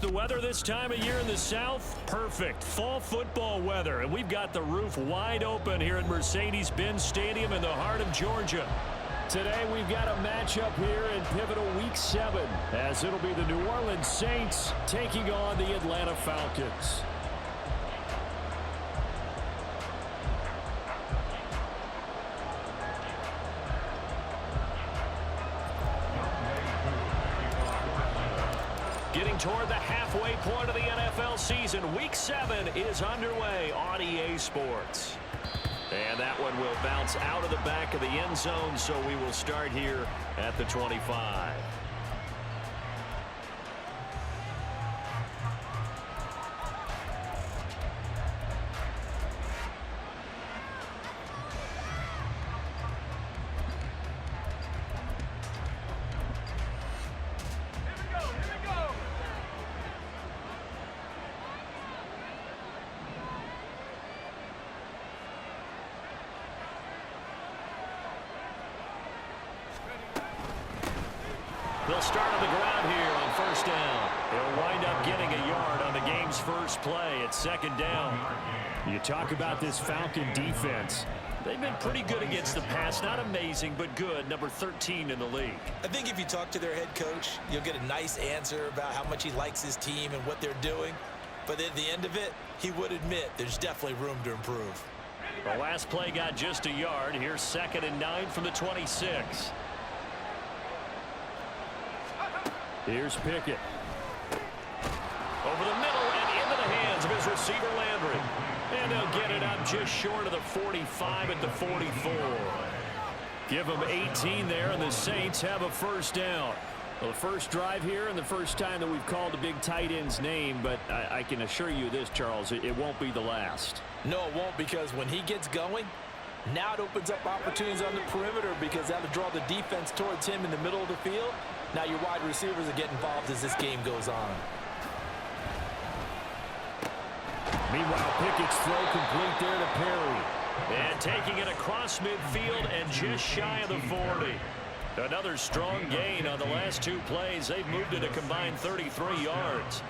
the weather this time of year in the South? Perfect. Fall football weather. And we've got the roof wide open here at Mercedes-Benz Stadium in the heart of Georgia. Today we've got a matchup here in pivotal Week 7, as it'll be the New Orleans Saints taking on the Atlanta Falcons. Getting toward the halfway point of the NFL season, Week 7 is underway on EA Sports. And that one will bounce out of the back of the end zone, so we will start here at the 25. They'll start on the ground here on first down. They'll wind up getting a yard on the game's first play at second down. You talk about this Falcon defense. They've been pretty good against the pass. Not amazing, but good. Number 13 in the league. I think if you talk to their head coach, you'll get a nice answer about how much he likes his team and what they're doing. But at the end of it, he would admit there's definitely room to improve. The last play got just a yard. Here's 2nd and 9 from the 26. Here's Pickett. Over the middle and into the hands of his receiver Landry. And they'll get it up just short of the 45 at the 44. Give them 18 there, and the Saints have a first down. Well, the first drive here and the first time that we've called a big tight end's name, but I can assure you this, Charles, it won't be the last. No, it won't, because when he gets going, now it opens up opportunities on the perimeter, because that'll draw the defense towards him in the middle of the field. Now your wide receivers are getting involved as this game goes on. Meanwhile, Pickett's throw complete there to Perry. And taking it across midfield and just shy of the 40. Another strong gain on the last two plays. They've moved it a combined 33 yards.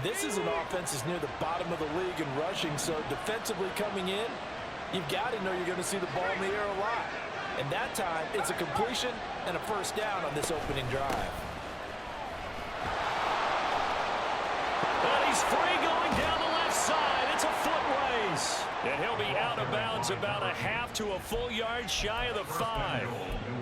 This is an offense that's near the bottom of the league in rushing, so defensively coming in, you've got to know you're going to see the ball in the air a lot. And that time, it's a completion and a first down on this opening drive. And he's free going down the left side. It's a foot race. And he'll be out of bounds about a half to a full yard shy of the 5.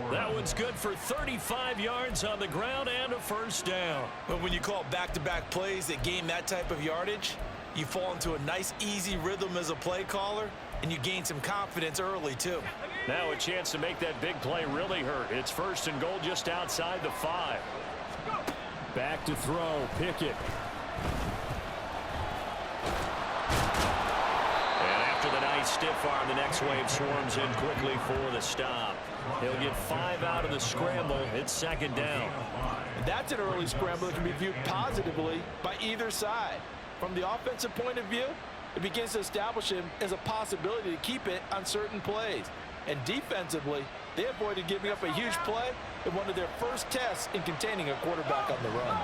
That one's good for 35 yards on the ground and a first down. But when you call back-to-back plays that gain that type of yardage, you fall into a nice, easy rhythm as a play caller, and you gain some confidence early, too. Now a chance to make that big play really hurt. It's 1st and goal just outside the 5. Back to throw, Pickett. And after the nice stiff arm, the next wave swarms in quickly for the stop. He'll get 5 out of the scramble. It's 2nd down. That's an early scramble that can be viewed positively by either side. From the offensive point of view, it begins to establish him as a possibility to keep it on certain plays. And defensively, they avoided giving up a huge play in one of their first tests in containing a quarterback on the run.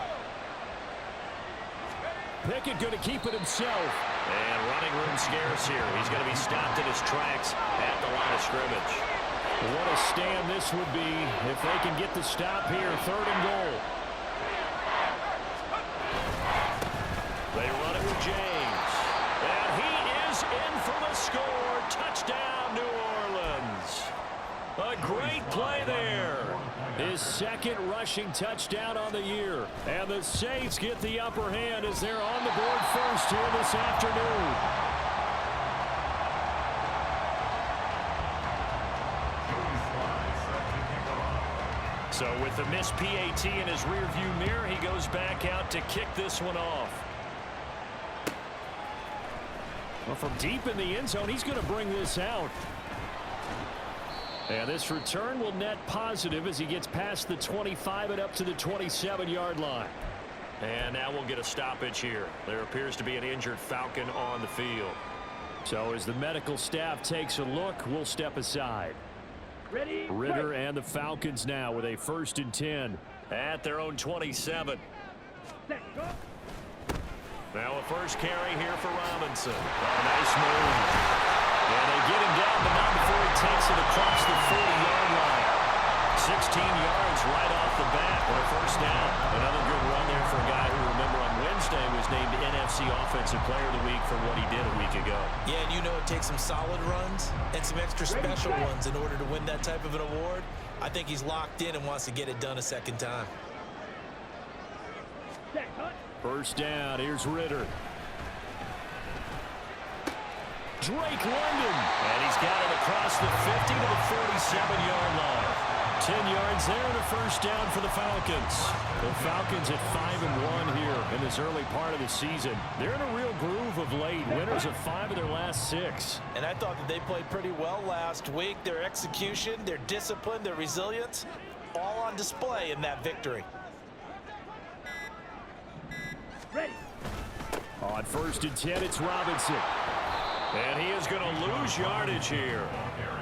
Pickett going to keep it himself. And running room scarce here. He's going to be stopped in his tracks at the line of scrimmage. What a stand this would be if they can get the stop here. 3rd and goal. They run it with James. And he is in for the score. Touchdown, New Orleans. A great play there. His 2nd rushing touchdown on the year. And the Saints get the upper hand as they're on the board first here this afternoon. So with the missed PAT in his rearview mirror, he goes back out to kick this one off. Well, from deep in the end zone, he's going to bring this out. And this return will net positive as he gets past the 25 and up to the 27-yard line. And now we'll get a stoppage here. There appears to be an injured Falcon on the field. So as the medical staff takes a look, we'll step aside. Ritter and the Falcons now with a 1st and 10 at their own 27. Now a first carry here for Robinson. Oh, nice move. And they get him down, but not before he takes it across the 40-yard line. 16 yards right off the bat for a first down. Another good run there for a guy who, remember, on Wednesday was named NFC Offensive Player of the Week for what he did a week ago. Yeah, and you know it takes some solid runs and some extra special ones in order to win that type of an award. I think he's locked in and wants to get it done a second time. First down, here's Ritter. Drake London. And he's got it across the 50 to the 47-yard line. 10 yards there and a first down for the Falcons. The Falcons at 5-1 here in this early part of the season. They're in a real groove of late. Winners of 5 of their last 6. And I thought that they played pretty well last week. Their execution, their discipline, their resilience, all on display in that victory. Ready. On first and 10, it's Robinson. And he is going to lose yardage here.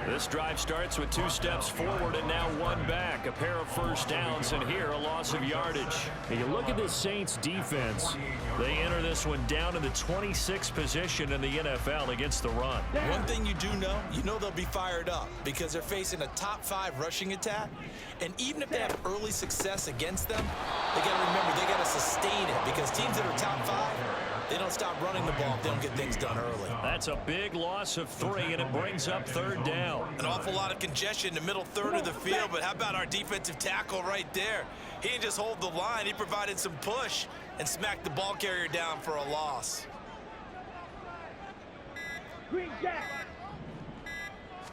This drive starts with 2 steps forward and now 1 back. A pair of first downs, and here a loss of yardage. And you look at this Saints defense. They enter this one down in the 26th position in the NFL against the run. One thing you do know, they'll be fired up because they're facing a top 5 rushing attack. And even if they have early success against them, they got to remember they got to sustain it because teams that are top 5, they don't stop running the ball if they don't get things done early. That's a big loss of 3, and it brings up third down. An awful lot of congestion in the middle third of the field, but how about our defensive tackle right there? He didn't just hold the line. He provided some push and smacked the ball carrier down for a loss. Green Jack.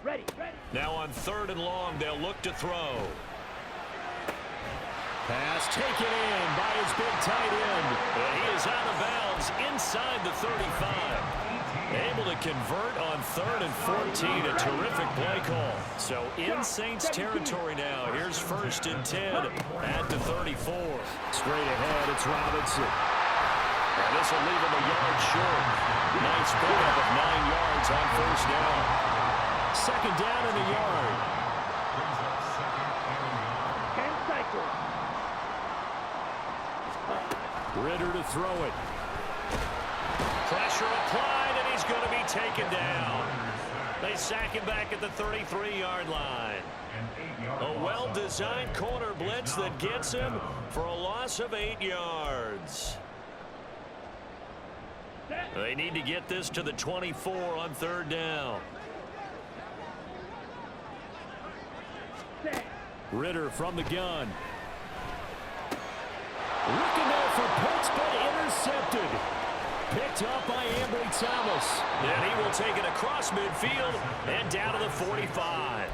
Ready. Now on 3rd and long, they'll look to throw. Pass taken in by his big tight end. And he is out of bounds inside the 35. Able to convert on 3rd and 14. A terrific play call. So in Saints territory now. Here's 1st and 10 at the 34. Straight ahead, it's Robinson. And this will leave him a yard short. Nice pickup of 9 yards on first down. 2nd down in the yard. Ritter to throw it. Pressure applied, and he's going to be taken down. They sack him back at the 33-yard line. A well-designed corner blitz that gets him for a loss of 8 yards. They need to get this to the 24 on 3rd down. Ritter from the gun. Looking there for Pitts, but intercepted. Picked up by Ambry Thomas. And he will take it across midfield and down to the 45.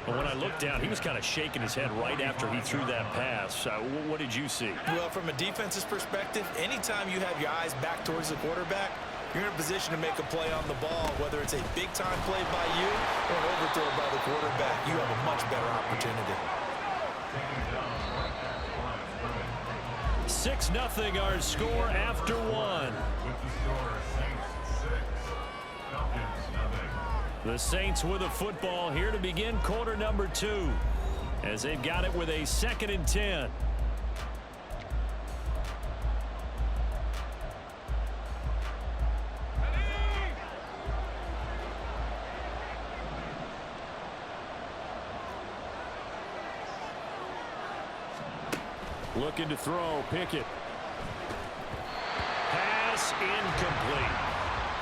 But when I looked down, he was kind of shaking his head right after he threw that pass. What did you see? Well, from a defense's perspective, anytime you have your eyes back towards the quarterback, you're in a position to make a play on the ball, whether it's a big-time play by you or an overthrow by the quarterback. You have a much better opportunity. 6-0 our score after 1. The Saints with a football here to begin quarter number 2 as they've got it with a 2nd and 10. Looking to throw, Pickett. Pass incomplete.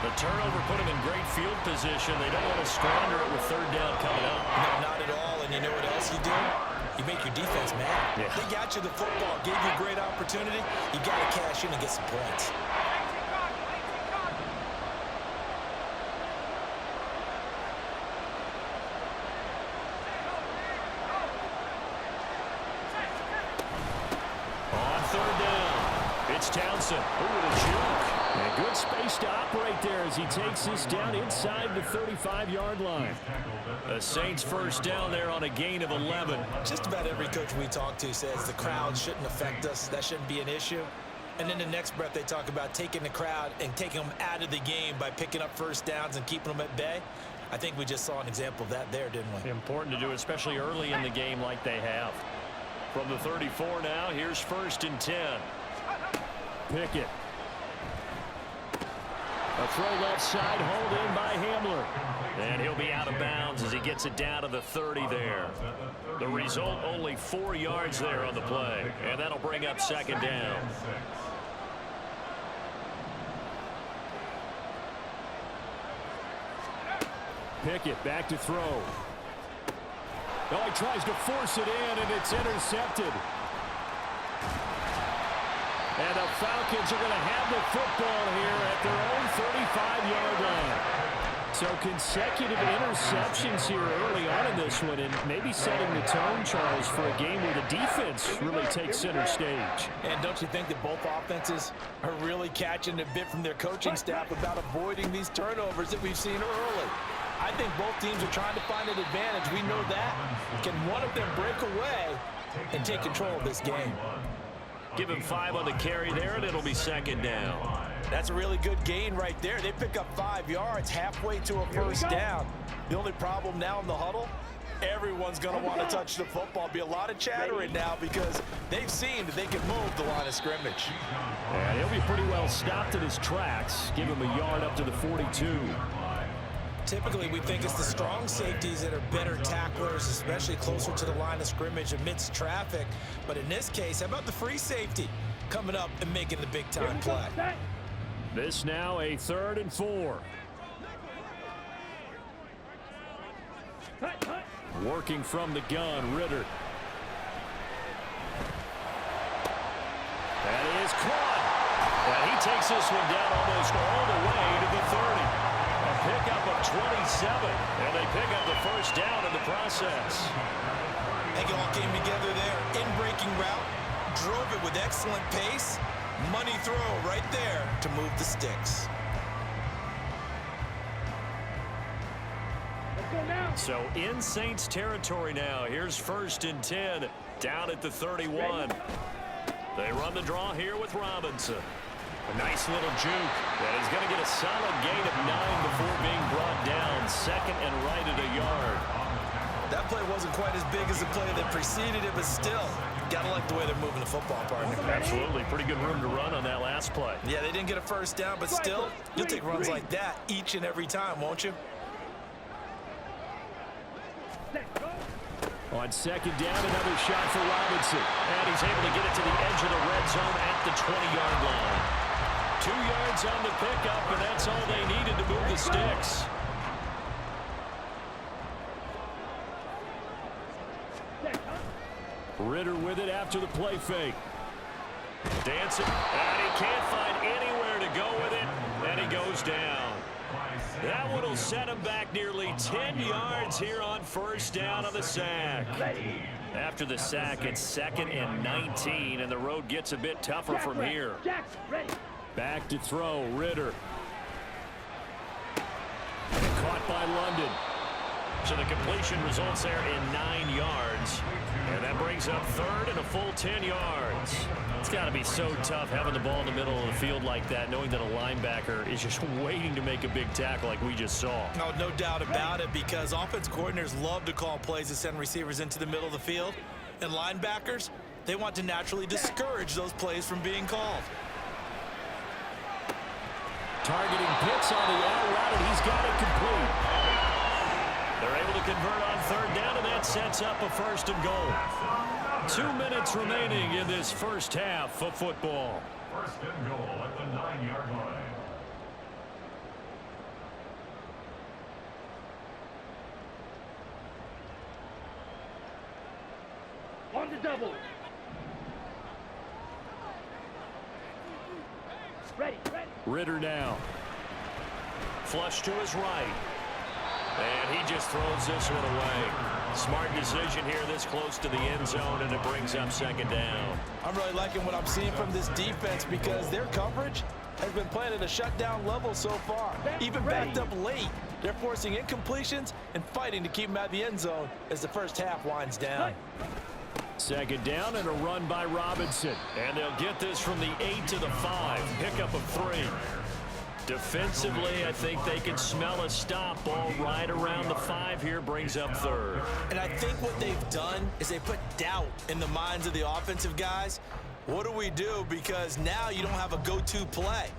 The turnover put them in great field position. They don't want to squander it with 3rd down coming up. No, not at all. And you know what else you do? You make your defense mad. Yeah. They got you the football, gave you a great opportunity. You got to cash in and get some points. Townsend. Ooh, the juke. And good space to operate there as he takes this down inside the 35-yard line. The Saints first down there on a gain of 11. Just about every coach we talk to says the crowd shouldn't affect us. That shouldn't be an issue. And then the next breath they talk about taking the crowd and taking them out of the game by picking up first downs and keeping them at bay. I think we just saw an example of that there, didn't we? Important to do, especially early in the game like they have. From the 34 now, here's 1st and 10. Pickett. A throw left side, hauled in by Hamler. And he'll be out of bounds as he gets it down to the 30 there. The result, only 4 yards there on the play. And that'll bring up second down. Pickett back to throw. Oh, he tries to force it in, and it's intercepted. And the Falcons are going to have the football here at their own 35-yard line. So consecutive interceptions here early on in this one, and maybe setting the tone, Charles, for a game where the defense really takes center stage. And don't you think that both offenses are really catching a bit from their coaching staff about avoiding these turnovers that we've seen early? I think both teams are trying to find an advantage. We know that. Can one of them break away and take control of this game? Give him 5 on the carry there, and it'll be second down. That's a really good gain right there. They pick up 5 yards halfway to a first down. The only problem now in the huddle, everyone's going to want to touch the football. Be a lot of chattering now because they've seen that they can move the line of scrimmage. And he'll be pretty well stopped in his tracks. Give him a yard up to the 42. Typically, we think it's the strong safeties that are better tacklers, especially closer to the line of scrimmage amidst traffic. But in this case, how about the free safety coming up and making the big-time play? This now a 3rd and 4. Working from the gun, Ritter. That is caught. And he takes this one down almost all the way to the 30. A pickup of 27. And they pick up the first down in the process. They all came together there. In-breaking route. Drove it with excellent pace. Money throw right there to move the sticks. So in Saints territory now. Here's 1st and 10. Down at the 31. They run the draw here with Robinson. A nice little juke. And he's going to get a solid gain of 9 before being brought down. 2nd and right at a yard. That play wasn't quite as big as the play that preceded it, but still, gotta like the way they're moving the football, partner. Absolutely. Pretty good room to run on that last play. Yeah, they didn't get a first down, but still, you'll take runs like that each and every time, won't you? On 2nd down, another shot for Robinson. And he's able to get it to the edge of the red zone at the 20-yard line. 2 yards on the pickup, and that's all they needed to move the sticks. Ritter with it after the play fake. Dancing, and he can't find anywhere to go with it, and he goes down. That one will set him back nearly 10 yards here on first down on the sack. After the sack, it's 2nd and 19, and the road gets a bit tougher from here. Back to throw, Ritter. Caught by London. So the completion results there in 9 yards. And that brings up 3rd and a full 10 yards. It's got to be so tough having the ball in the middle of the field like that, knowing that a linebacker is just waiting to make a big tackle like we just saw. No doubt about it, because offense coordinators love to call plays that send receivers into the middle of the field. And linebackers, they want to naturally discourage those plays from being called. Targeting Pitts on the out route, and he's got it complete. They're able to convert on 3rd down, and that sets up a 1st and goal. 2 minutes remaining in this first half of football. 1st and goal at the 9-yard line. On the double. Ready. Ritter now. Flush to his right. And he just throws this one away. Smart decision here this close to the end zone, and it brings up 2nd down. I'm really liking what I'm seeing from this defense because their coverage has been playing at a shutdown level so far. Even backed up late, they're forcing incompletions and fighting to keep them out of the end zone as the first half winds down. 2nd down and a run by Robinson. And they'll get this from the 8 to the 5. Pickup of 3. Defensively, I think they can smell a stop. Ball right around the 5 here, brings up 3rd. And I think what they've done is they put doubt in the minds of the offensive guys. What do we do? Because now you don't have a go-to play.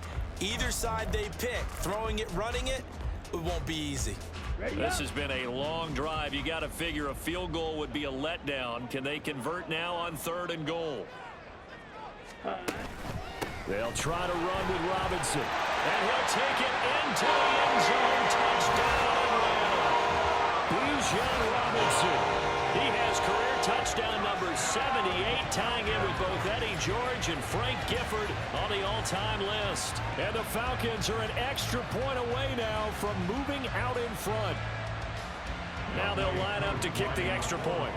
Either side they pick, throwing it, running it, it won't be easy. This has been a long drive. You got to figure a field goal would be a letdown. Can they convert now on 3rd and goal? They'll try to run with Robinson. And he'll take it into the end zone. Touchdown, Atlanta. Bijan Robinson. He has career touchdown number 78, tying in with both Eddie George and Frank Gifford on the all-time list. And the Falcons are an extra point away now from moving out in front. Now they'll line up to kick the extra point.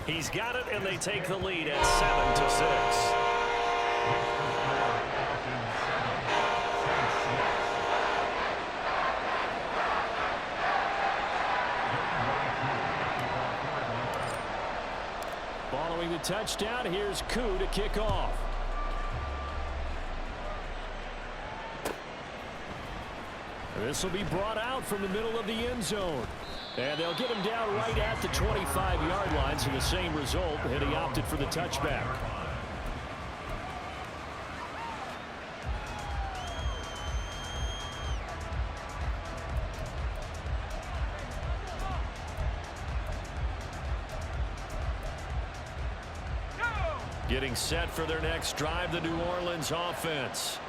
He's got it, and they take the lead at 7-6. Following the touchdown, here's Koo to kick off. This will be brought out from the middle of the end zone. And they'll get him down right at the 25-yard line, so the same result, and he opted for the touchback. Getting set for their next drive, the New Orleans offense.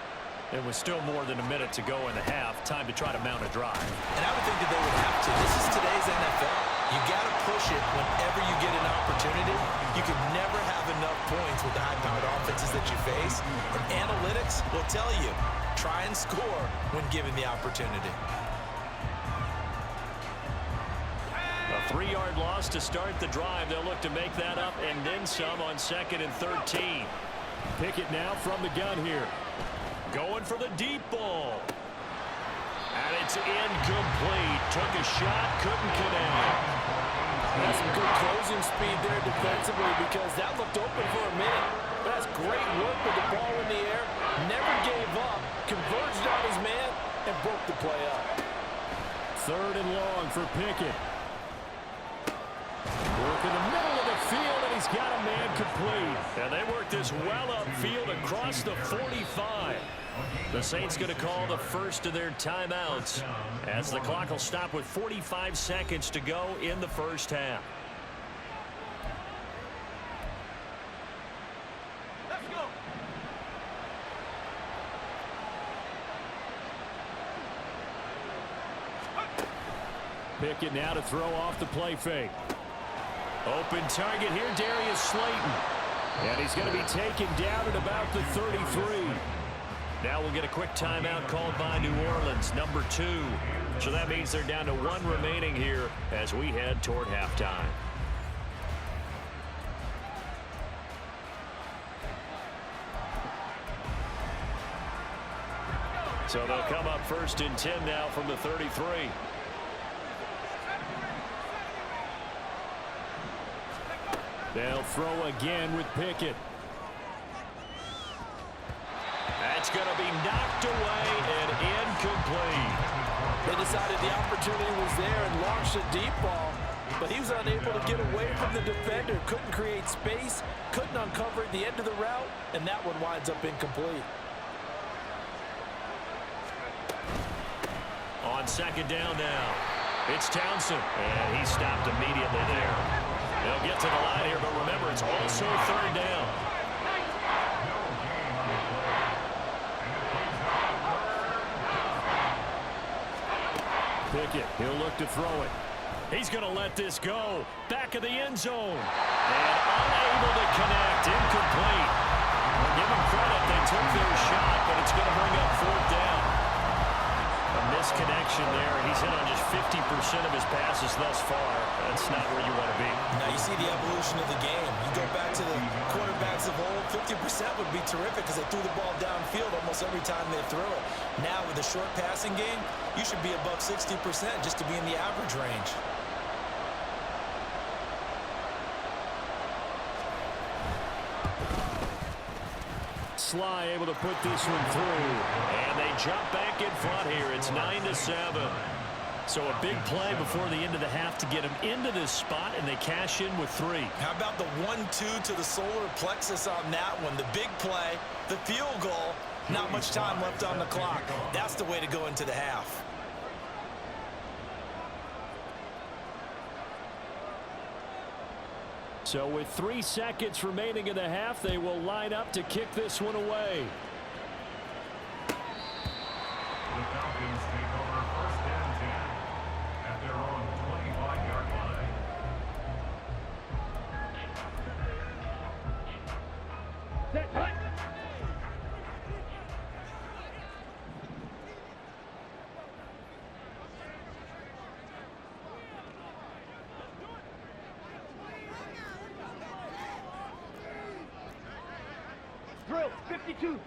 It was still more than a minute to go in the half. Time to try to mount a drive. And I would think that they would have to. This is today's NFL. You got to push it whenever you get an opportunity. You can never have enough points with the high-powered offenses that you face. And analytics will tell you, try and score when given the opportunity. A 3-yard loss to start the drive. They'll look to make that up and then some on 2nd and 13. Pickett now from the gun here. Going for the deep ball. And it's incomplete. Took a shot, couldn't connect. That's some good closing speed there defensively because that looked open for a minute. That's great work with the ball in the air. Never gave up. Converged on his man and broke the play up. 3rd and long for Pickett. Work in the middle of the field, and he's got a man complete. And they work this well upfield across the 45. The Saints going to call the first of their timeouts as the clock will stop with 45 seconds to go in the first half. Let's go. Pickett now to throw off the play fake. Open target here, Darius Slayton. And he's going to be taken down at about the 33. Now we'll get a quick timeout called by New Orleans, number 2. So that means they're down to 1 remaining here as we head toward halftime. So they'll come up 1st and 10 now from the 33. They'll throw again with Pickett. That's going to be knocked away and incomplete. They decided the opportunity was there and launched a deep ball, but he was unable to get away from the defender. Couldn't create space, couldn't uncover the end of the route, and that one winds up incomplete. On 2nd down now, it's Townsend, and he stopped immediately there. They'll get to the line here, but remember, it's also 3rd down. Pickett, he'll look to throw it. He's going to let this go. Back of the end zone. And unable to connect. Incomplete. Well, give them credit. They took their shot, but it's going to bring up 4th down. A misconnection there. He's hit on just 50% of his passes thus far. That's not where you want to be. Now you see the evolution of the game. You go back to the quarterbacks of old, 50% would be terrific because they threw the ball downfield almost every time they threw it. Now with the short passing game, you should be above 60% just to be in the average range. Sly able to put this one through. And they jump back in front here. It's 9-7. So a big play before the end of the half to get them into this spot, and they cash in with 3. How about the 1-2 to the solar plexus on that one? The big play, the field goal, not much time left on the clock. That's the way to go into the half. So with 3 seconds remaining in the half, they will line up to kick this one away. The Falcons take over 1st and 10 at their own 25-yard line. Set, hut. Drill, 52.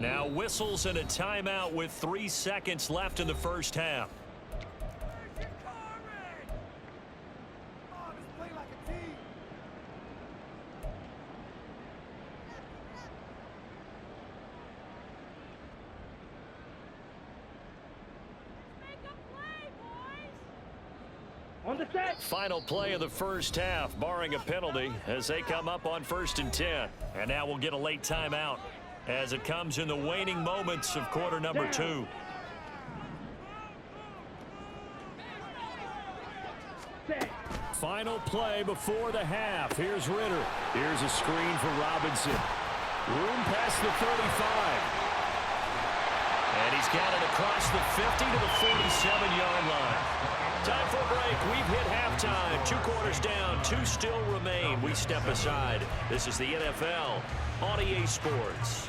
Now whistles and a timeout with 3 seconds left in the first half. On the set. Final play of the first half, barring a penalty, as they come up on 1st and 10. And now we'll get a late timeout as it comes in the waning moments of quarter number 2. Set. Final play before the half. Here's Ritter. Here's a screen for Robinson. Room past the 35. And he's got it across the 50 to the 47-yard line. Time for a break. We've hit halftime. 2 quarters down. 2 still remain. We step aside. This is the NFL on EA Sports.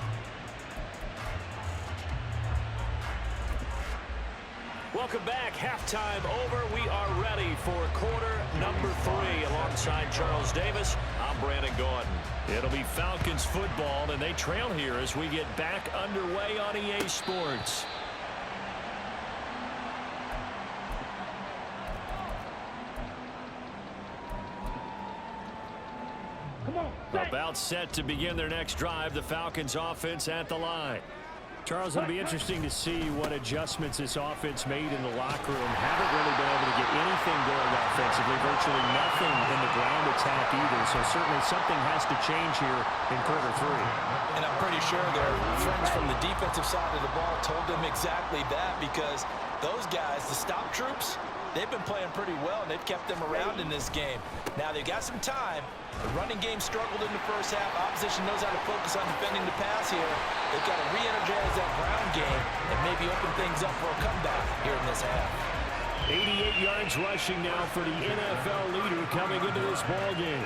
Welcome back. Halftime over. We are ready for quarter number 3. Alongside Charles Davis, I'm Brandon Gordon. It'll be Falcons football, and they trail here as we get back underway on EA Sports. Come on, set. About set to begin their next drive. The Falcons offense at the line. Charles, it'll be interesting to see what adjustments this offense made in the locker room. Haven't really been able to get anything going offensively. Virtually nothing in the ground attack either. So certainly something has to change here in quarter 3. And I'm pretty sure their friends from the defensive side of the ball told them exactly that, because those guys, the stop troops, they've been playing pretty well, and they've kept them around in this game. Now they've got some time. The running game struggled in the first half. Opposition knows how to focus on defending the pass here. They've got to re-energize that ground game and maybe open things up for a comeback here in this half. 88 yards rushing now for the NFL leader coming into this ball game.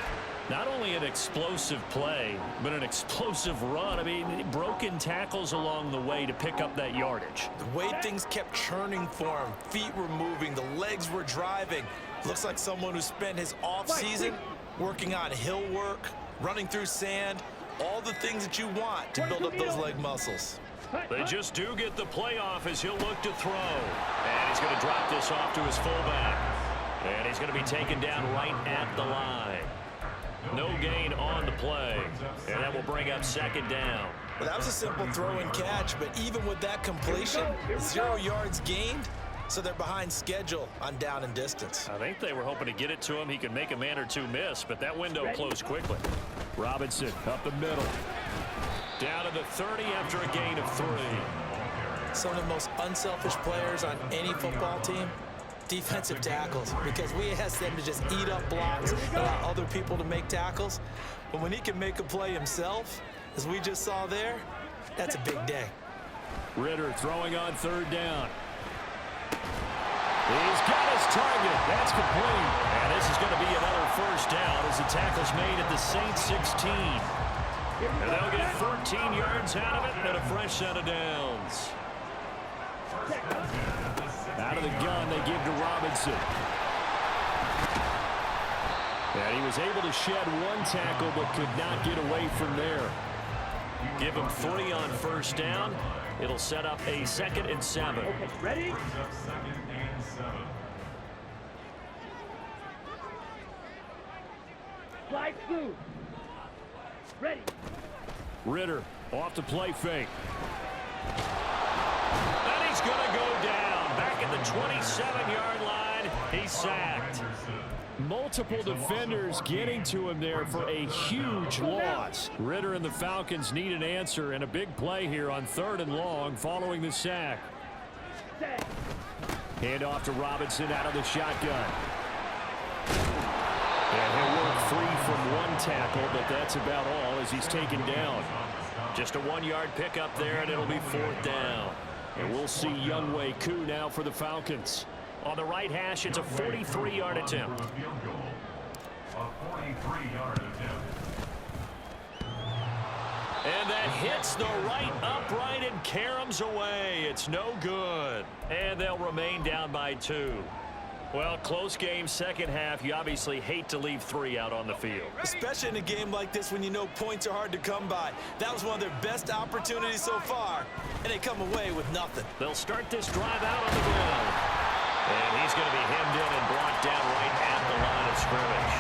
Not only an explosive play, but an explosive run. I mean, broken tackles along the way to pick up that yardage. The way things kept churning for him, feet were moving, the legs were driving. Looks like someone who spent his off-season working on hill work, running through sand, all the things that you want to build up those leg muscles. They just do get the play off as he'll look to throw. And he's going to drop this off to his fullback. And he's going to be taken down right at the line. No gain on the play. And that will bring up 2nd down. Well, that was a simple throw and catch, but even with that completion, 0 yards gained, so they're behind schedule on down and distance. I think they were hoping to get it to him. He could make a man or 2 miss, but that window closed quickly. Robinson up the middle. Down to the 30 after a gain of 3. Some of the most unselfish players on any football team, defensive tackles, because we ask them to just eat up blocks, allow other people to make tackles. But when he can make a play himself, as we just saw there, that's a big day. Ritter throwing on 3rd down. He's got his target. That's complete. And this is going to be another 1st down as the tackle's made at the Saints 16. And they'll get 14 yards out of it and a fresh set of downs. Out of the gun, they give to Robinson. And he was able to shed 1 tackle but could not get away from there. Give him 3 on 1st down. It'll set up a 2nd and 7. Okay, ready? Slide through. Ready. Ritter off the play fake. And he's going to go down. Back at the 27-yard line. He's sacked. Multiple defenders getting to him there for a huge loss. Ritter and the Falcons need an answer and a big play here on 3rd and long following the sack. Set. Hand off to Robinson out of the shotgun. And he'll work free from one tackle, but that's about all as he's taken down. Just a 1-yard pickup there, and it'll be 4th down. And we'll see Younghoe Koo now for the Falcons. On the right hash, it's a 43-yard attempt. A 43-yard attempt. And that hits the right upright and caroms away. It's no good. And they'll remain down by 2. Well, close game, second half. You obviously hate to leave 3 out on the field. Especially in a game like this when you know points are hard to come by. That was one of their best opportunities so far, and they come away with nothing. They'll start this drive out on the ground. And he's going to be hemmed in and blocked down right at the line of scrimmage.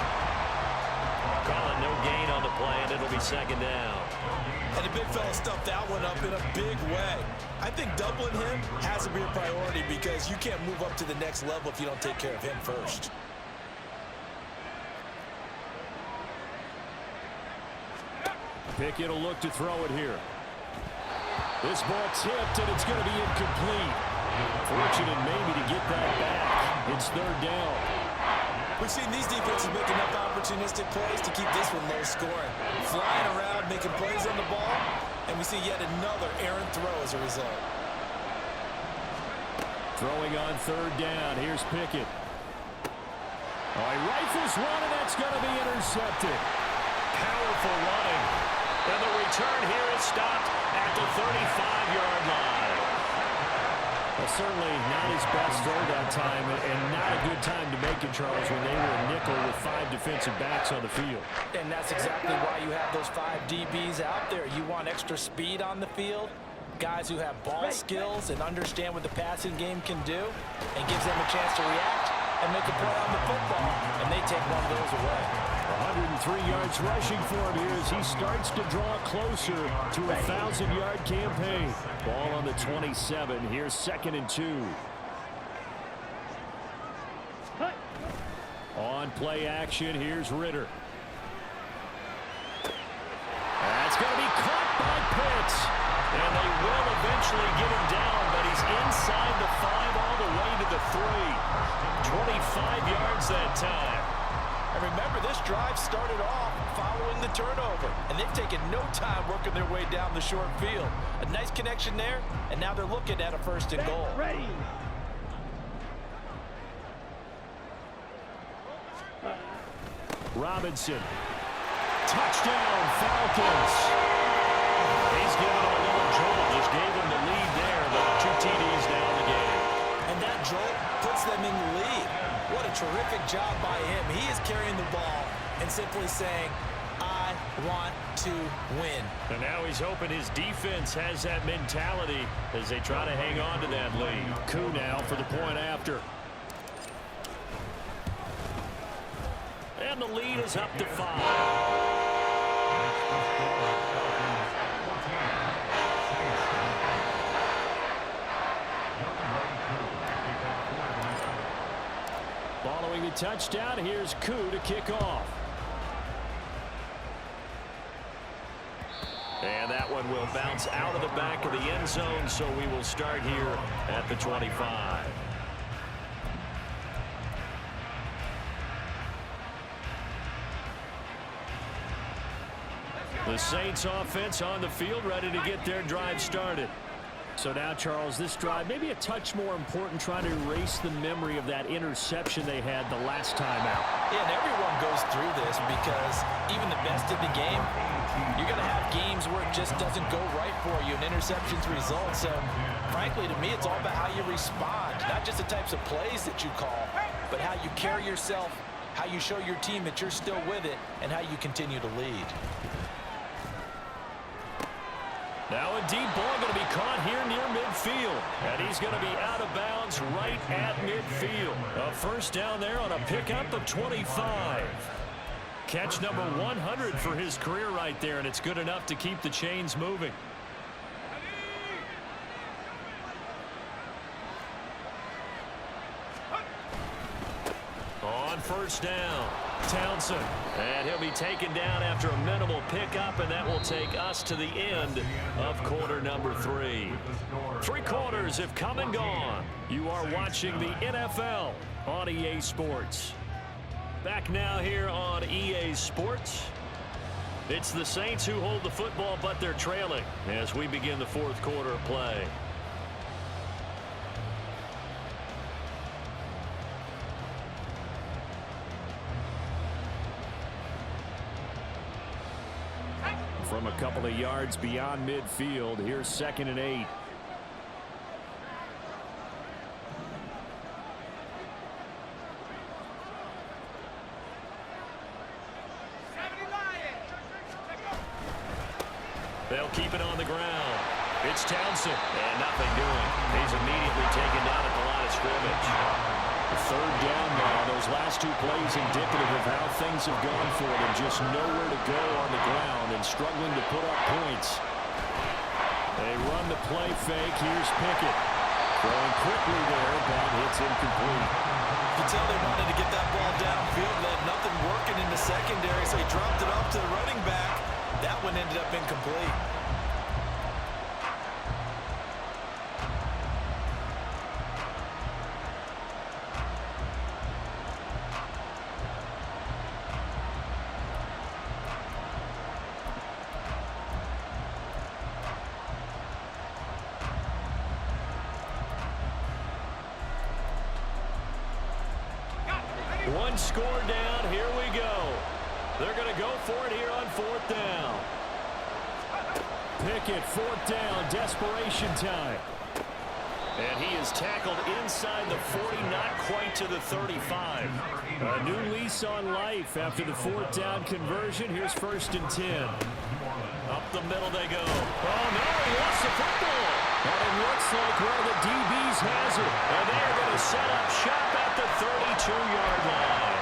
Calling no gain on the play, and it'll be 2nd down. And the big fella stuffed that one up in a big way. I think doubling him has to be a priority because you can't move up to the next level if you don't take care of him first. Pickett will look to throw it here. This ball tipped, and it's going to be incomplete. Fortunate maybe to get that back. It's 3rd down. We've seen these defenses make enough opportunistic plays to keep this one low scoring. Flying around, making plays on the ball, and we see yet another errant throw as a result. Throwing on 3rd down. Here's Pickett. Oh, he rifles one, and that's going to be intercepted. Powerful running. And the return here is stopped at the 35-yard line. Well, certainly not his best throw that time, and not a good time to make it, Charles, when they were a nickel with 5 defensive backs on the field. And that's exactly why you have those 5 DBs out there. You want extra speed on the field, guys who have ball skills and understand what the passing game can do, and gives them a chance to react and make a play on the football, and they take one of those away. 103 yards rushing for him here as he starts to draw closer to a 1,000-yard campaign. Ball on the 27. Here's 2nd and 2. On play action, here's Ritter. That's going to be caught by Pitts. And they will eventually get him down, but he's inside the 5 all the way to the 3. 25 yards that time. And remember, this drive started off following the turnover, and they've taken no time working their way down the short field. A nice connection there, and now they're looking at a 1st and goal. Ready. Robinson. Touchdown, Falcons. He's given a little jolt. Just gave him the lead there, but 2 TDs now in the game. And that jolt puts them in the lead. What a terrific job by him. He is carrying the ball and simply saying, I want to win. And now he's hoping his defense has that mentality as they try to hang on to that lead. Koo now for the point after. And the lead is up to 5. Following the touchdown, here's Koo to kick off. And that one will bounce out of the back of the end zone, so we will start here at the 25. The Saints offense on the field, ready to get their drive started. So now, Charles, this drive maybe a touch more important, trying to erase the memory of that interception they had the last time out. Yeah, and everyone goes through this because even the best in the game, you're going to have games where it just doesn't go right for you, and interceptions result. So, frankly, to me, it's all about how you respond, not just the types of plays that you call, but how you carry yourself, how you show your team that you're still with it, and how you continue to lead. Now a deep ball going to be caught here near midfield. And he's going to be out of bounds right at midfield. A 1st down there on a pickup of 25. Catch number 100 for his career right there, and it's good enough to keep the chains moving. On first down, Townsend. And he'll be taken down after a minimal pickup, and that will take us to the end of quarter number 3. 3 quarters have come and gone. You are watching the NFL on EA Sports. Back now here on EA Sports. It's the Saints who hold the football, but they're trailing as we begin the 4th quarter of play. From a couple of yards beyond midfield, here's 2nd and 8. They'll keep it on the ground. It's Townsend, and nothing doing. He's immediately taken down at the line of scrimmage. The 3rd down now. Those last 2 plays indicative of how things have gone for them. Just nowhere to go on the ground and struggling to put up points. They run the play fake. Here's Pickett. Throwing quickly there, but it's incomplete. You can tell they wanted to get that ball downfield. They had nothing working in the secondary, so he dropped it off to the running back. That one ended up incomplete. One score down. Here we go. They're going to go for it here on 4th down. Pickett, 4th down, desperation time. And he is tackled inside the 40, not quite to the 35. A new lease on life after the 4th down conversion. Here's 1st and 10. Up the middle they go. Oh, no, he lost the football. And it looks like one of the DBs has it. And they're going to set up shop at the 32-yard line.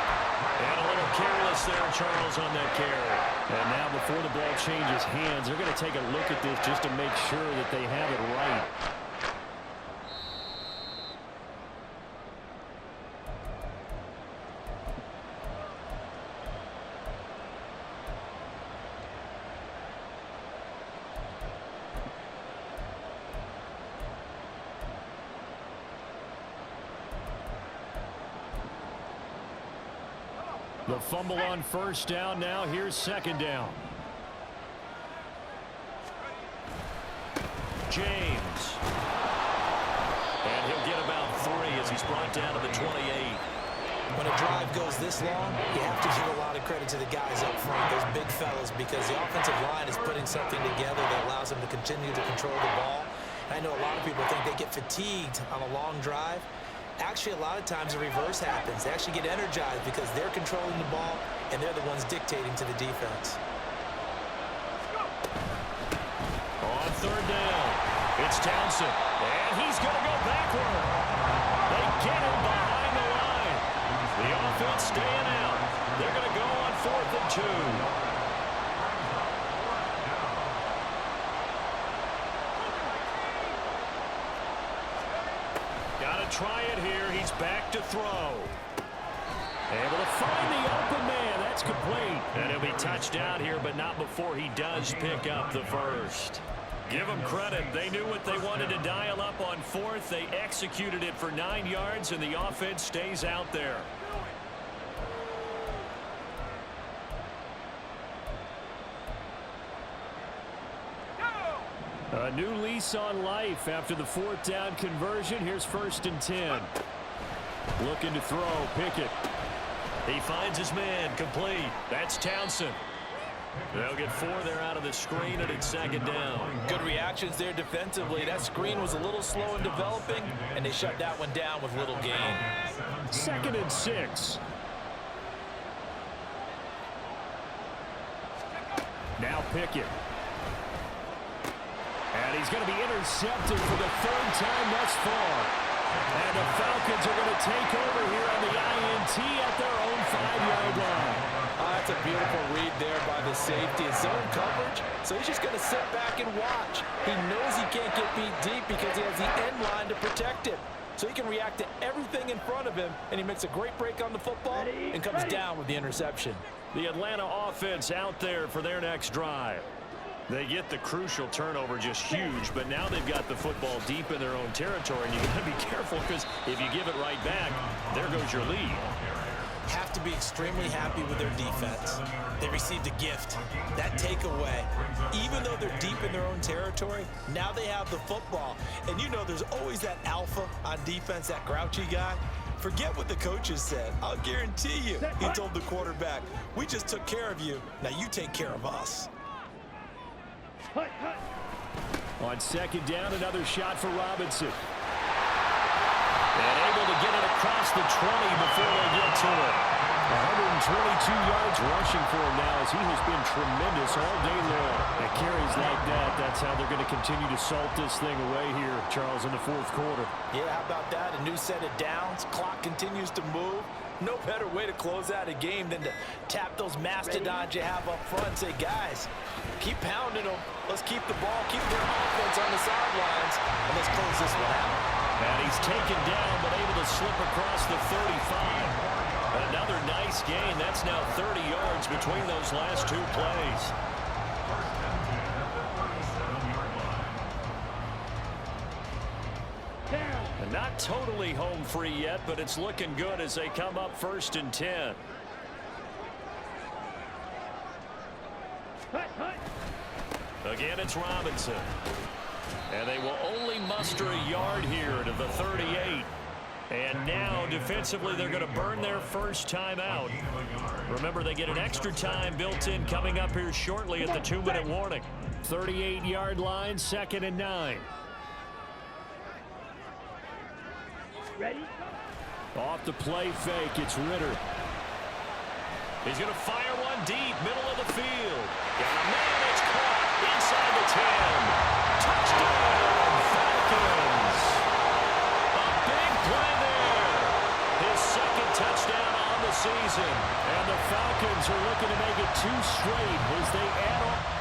And a little careless there, Charles, on that carry. And now before the ball changes hands, they're going to take a look at this just to make sure that they have it right. The fumble on 1st down now. Here's 2nd down. James. And he'll get about 3 as he's brought down to the 28. When a drive goes this long, you have to give a lot of credit to the guys up front, those big fellas, because the offensive line is putting something together that allows them to continue to control the ball. And I know a lot of people think they get fatigued on a long drive. Actually, a lot of times the reverse happens. They actually get energized because they're controlling the ball and they're the ones dictating to the defense. On 3rd down, it's Townsend, and he's going to go backward. They get him behind the line. The offense staying out. They're going to go on 4th and 2. Try it here. He's back to throw. Able to find the open man. That's complete. And he'll be touched out here, but not before he does pick up the 1st. Give them credit. They knew what they wanted to dial up on 4th. They executed it for 9 yards, and the offense stays out there. A new lease on life after the 4th down conversion. Here's 1st and 10. Looking to throw. Pickett. He finds his man. Complete. That's Townsend. They'll get 4 there out of the screen, and it's 2nd down. Good reactions there defensively. That screen was a little slow in developing, and they shut that one down with little gain. 2nd and 6. Now Pickett. And he's going to be intercepted for the 3rd time thus far. And the Falcons are going to take over here on the INT at their own 5-yard line. Oh, that's a beautiful read there by the safety. It's zone coverage, so he's just going to sit back and watch. He knows he can't get beat deep because he has the end line to protect him. So he can react to everything in front of him, and he makes a great break on the football and comes down with the interception. The Atlanta offense out there for their next drive. They get the crucial turnover, just huge, but now they've got the football deep in their own territory, and you got to be careful because if you give it right back, there goes your lead. Have to be extremely happy with their defense. They received a gift. That takeaway, even though they're deep in their own territory, now they have the football. And you know there's always that alpha on defense, that grouchy guy. Forget what the coaches said. I'll guarantee you, he told the quarterback, we just took care of you. Now you take care of us. Hut, hut. On second down, another shot for Robinson. And able to get it across the 20 before they get to it. 122 yards rushing for him now as he has been tremendous all day long. At carries like that, that's how they're going to continue to salt this thing away here, Charles, in the fourth quarter. Yeah, how about that? A new set of downs. Clock continues to move. No better way to close out a game than to tap those mastodons you have up front and say, guys, keep pounding them. Let's keep the ball, keep their offense on the sidelines, and let's close this one out. And he's taken down, but able to slip across the 35. Another nice gain. That's now 30 yards between those last two plays. And not totally home free yet, but it's looking good as they come up 1st and 10. Hut, hut. Again, it's Robinson. And they will only muster a yard here to the 38. And now, defensively, they're going to burn their first time out. Remember, they get an extra time built in coming up here shortly at the 2-minute warning. 38-yard line, 2nd and 9. Ready? Off the play fake, it's Ritter. He's going to fire one deep, middle of the field. Got a man, it's caught inside the 10. Touchdown, Falcons. A big play there. His 2nd touchdown on the season. And the Falcons are looking to make it 2 straight as they add on.